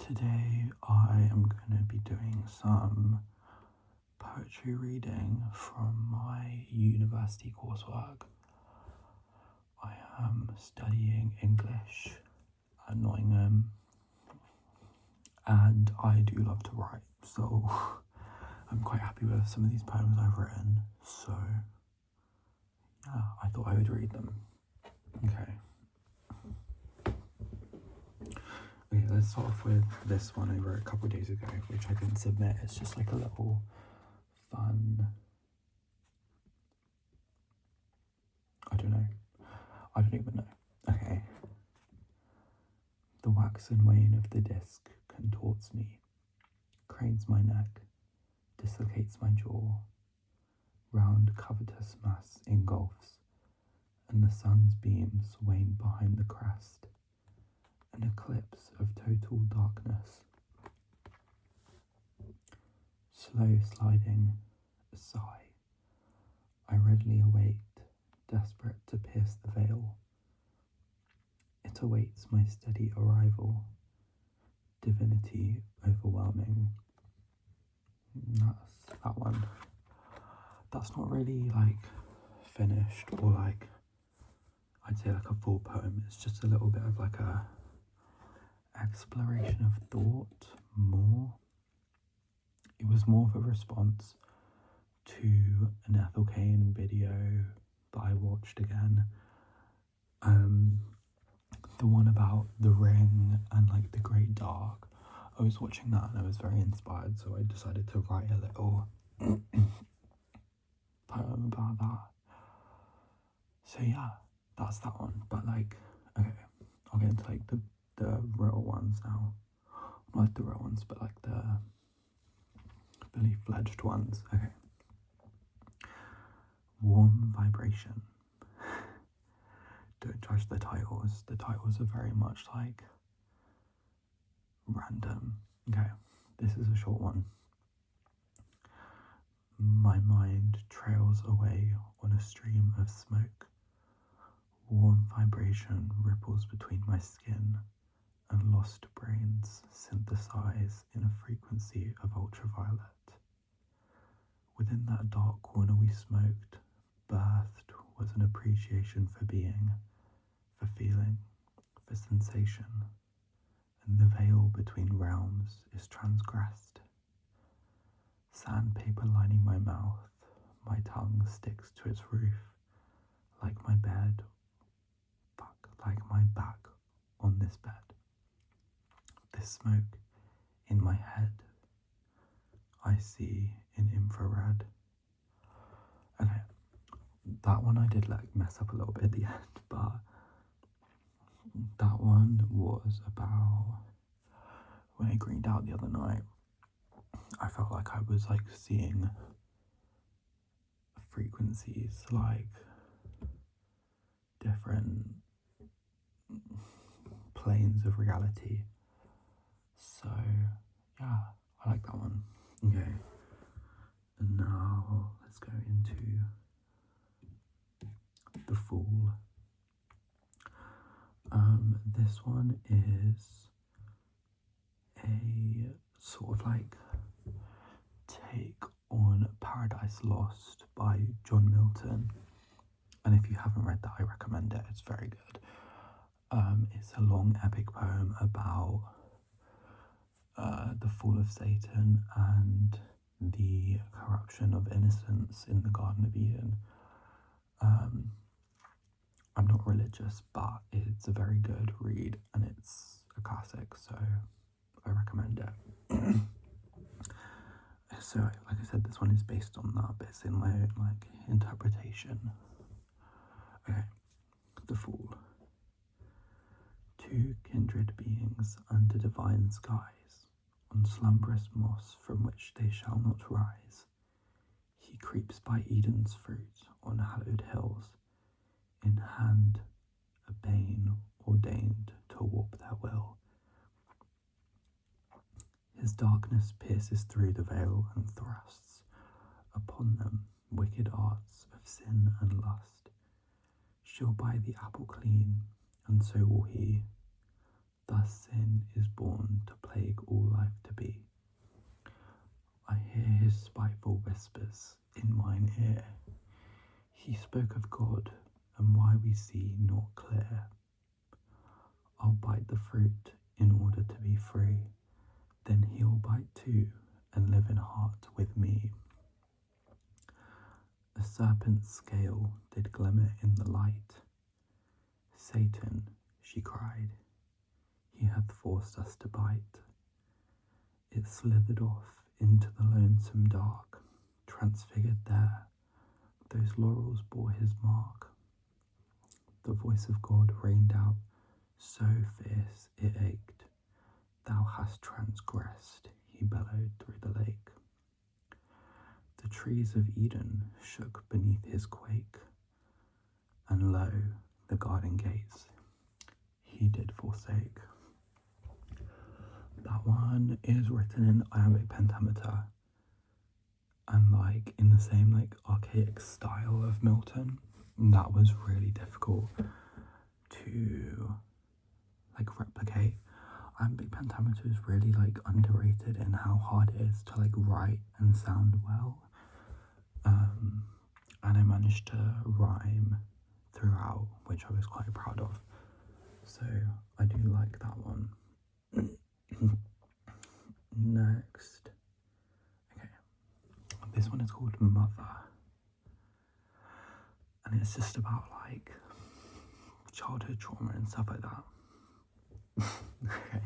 Today I am going to be doing some poetry reading from my university coursework. I am studying English at Nottingham and I do love to write, so I'm quite happy with some of these poems I've written, so yeah, I thought I would read them. Okay, let's start off with this one I wrote a couple of days ago, which I didn't submit. It's just like a little fun, I don't even know. Okay. The waxen wane of the disc contorts me, cranes my neck, dislocates my jaw, round covetous mass engulfs, and the sun's beams wane behind the crest, an eclipse of total darkness. Slow sliding, a sigh, I readily await, desperate to pierce the veil. It awaits my steady arrival, divinity overwhelming. That's that one. That's not really like finished or like I'd say like a full poem. It's just a little bit of like a exploration of thought more. It was more of a response to an Ethel Cain video that I watched again. The one about the ring and like the great dark. I was watching that and I was very inspired, so I decided to write a little poem about that. So yeah, that's that one. But like, okay, I'll get into like the real ones now. Not like the real ones, but like the fully fledged ones. Okay. Warm vibration. Don't judge the titles. The titles are very much like random. Okay, this is a short one. My mind trails away on a stream of smoke. Warm vibration ripples between my skin, and lost brains synthesize in a frequency of ultraviolet. Within that dark corner we smoked, birthed was an appreciation for being, for feeling, for sensation, and the veil between realms is transgressed. Sandpaper lining my mouth, my tongue sticks to its roof, like my bed, like my back on this bed. This smoke in my head, I see in infrared. Okay, that one I did like mess up a little bit at the end, but that one was about when I greened out the other night. I felt like I was like seeing frequencies, like different planes of reality. So yeah, I like that one. Okay, and now let's go into the Fool. This one is a sort of like take on Paradise Lost by John Milton, and if you haven't read that, I recommend it. It's very good. It's a long epic poem about the fall of Satan and the corruption of innocence in the Garden of Eden. I'm not religious, but it's a very good read and it's a classic, so I recommend it. So, like I said, this one is based on that, but it's in my own like interpretation. Okay, The Fool. Two kindred beings under divine skies, on slumberous moss from which they shall not rise. He creeps by Eden's fruit on hallowed hills, in hand a bane ordained to warp their will. His darkness pierces through the veil and thrusts upon them wicked arts of sin and lust. She'll buy the apple clean, and so will he. Thus sin is born to plague here. He spoke of God and why we see not clear. I'll bite the fruit in order to be free. Then he'll bite too and live in heart with me. A serpent's scale did glimmer in the light. Satan, she cried, he hath forced us to bite. It slithered off into the lonesome dark, transfigured there. Those laurels bore his mark. The voice of God rained out, so fierce it ached. Thou hast transgressed, he bellowed through the lake. The trees of Eden shook beneath his quake, and lo, the garden gates he did forsake. That one is written in iambic pentameter, and like in the same like archaic style of Milton. That was really difficult to like replicate. Iambic pentameter is really like underrated in how hard it is to like write and sound well. And I managed to rhyme throughout, which I was quite proud of. So I do like that one. Next. Okay. This one is called Mother. And it's just about like childhood trauma and stuff like that. Okay.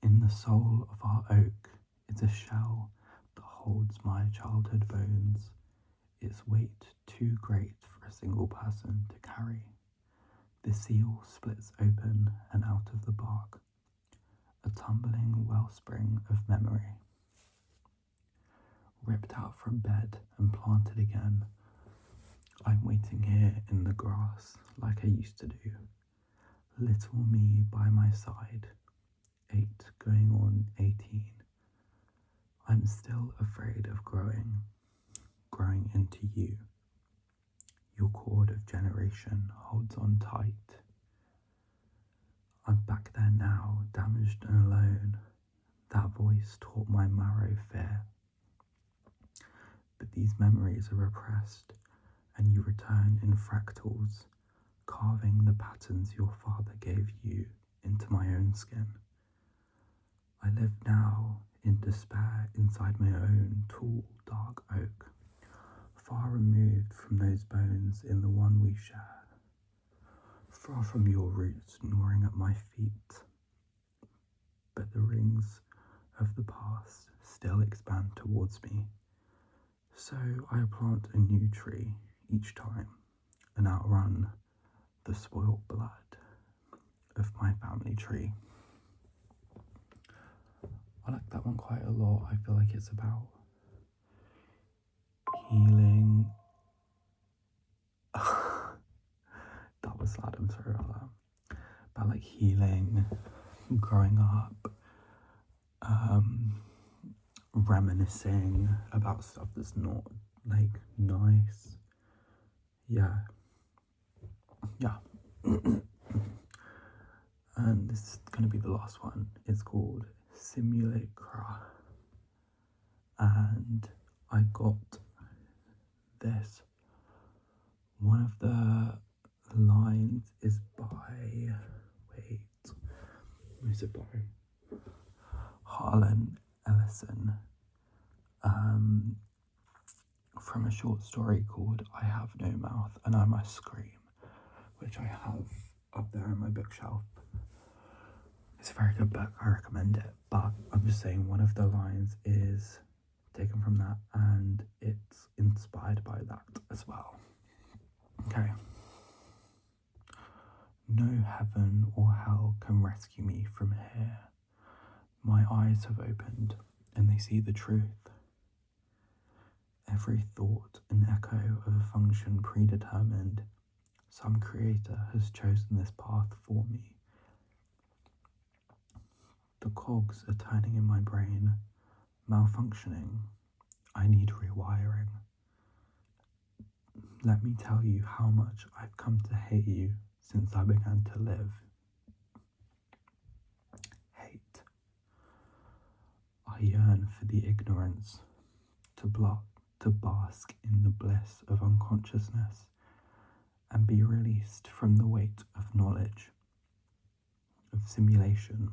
In the soul of our oak is a shell that holds my childhood bones, its weight too great for a single person to carry. The seal splits open, and out of the bark, a tumbling wellspring of memory. Ripped out from bed and planted again, I'm waiting here in the grass like I used to do. Little me by my side, 8 going on 18. I'm still afraid of growing into you. Your cord of generation holds on tight. I'm back there now, damaged and alone. That voice taught my marrow fear. But these memories are repressed, and you return in fractals, carving the patterns your father gave you into my own skin. I live now in despair inside my own tall, dark oak, far removed from those bones in the one we share, far from your roots gnawing at my feet. But the rings of the past still expand towards me, so I plant a new tree each time and outrun the spoilt blood of my family tree. I like that one quite a lot. I feel like it's about healing. That was sad, I'm sorry about that. About like healing, growing up, reminiscing about stuff that's not like nice. Yeah. And this is gonna be the last one. It's called Simulacra. And I got this. One of the lines is by, who's it by? Harlan Ellison, from a short story called I Have No Mouth and I Must Scream, which I have up there on my bookshelf. It's a very good book, I recommend it, but I'm just saying one of the lines is taken from that and it's inspired by that as well. Okay. No heaven or hell can rescue me from here. My eyes have opened and they see the truth. Every thought an echo of a function predetermined. Some creator has chosen this path for me. The cogs are turning in my brain, malfunctioning. I need rewiring. Let me tell you how much I've come to hate you since I began to live. Hate. I I yearn for the ignorance to bask in the bliss of unconsciousness and be released from the weight of knowledge, of simulation.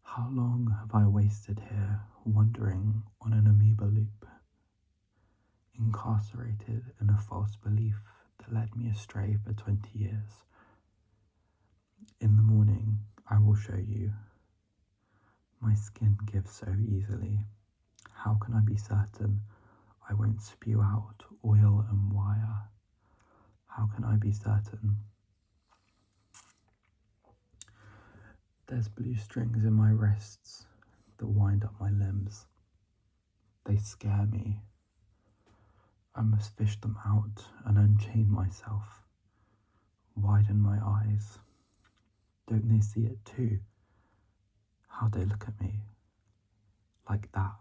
How long have I wasted here, wandering on an amoeba loop, incarcerated in a false belief that led me astray for 20 years? In the morning, I will show you. My skin gives so easily. How can I be certain I won't spew out oil and wire? How can I be certain? There's blue strings in my wrists that wind up my limbs. They scare me. I must fish them out and unchain myself. Widen my eyes. Don't they see it too? How they look at me. Like that.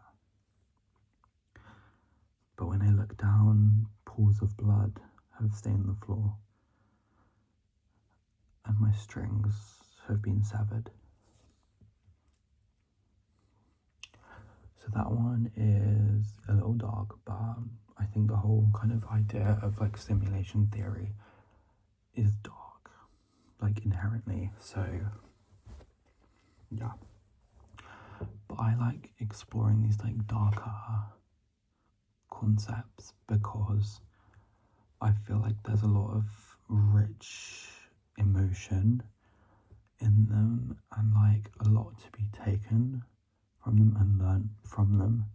But when I look down, pools of blood have stained the floor. And my strings have been severed. So that one is a little dark, but I think the whole kind of idea of like simulation theory is dark, like inherently. So yeah, but I like exploring these like darker concepts because I feel like there's a lot of rich emotion in them and like a lot to be taken from them and learn from them.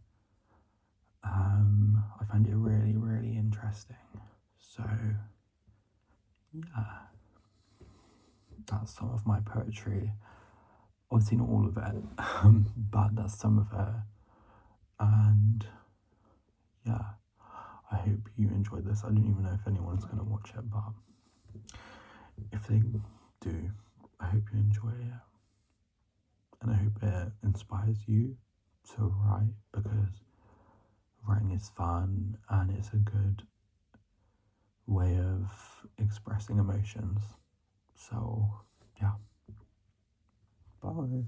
I find it really, really interesting. So yeah, that's some of my poetry. Obviously not all of it, but that's some of it. And yeah, I hope you enjoyed this. I don't even know if anyone's going to watch it, but if they do, I hope you enjoy it. And I hope it inspires you to write, because writing is fun and it's a good way of expressing emotions. So yeah, bye.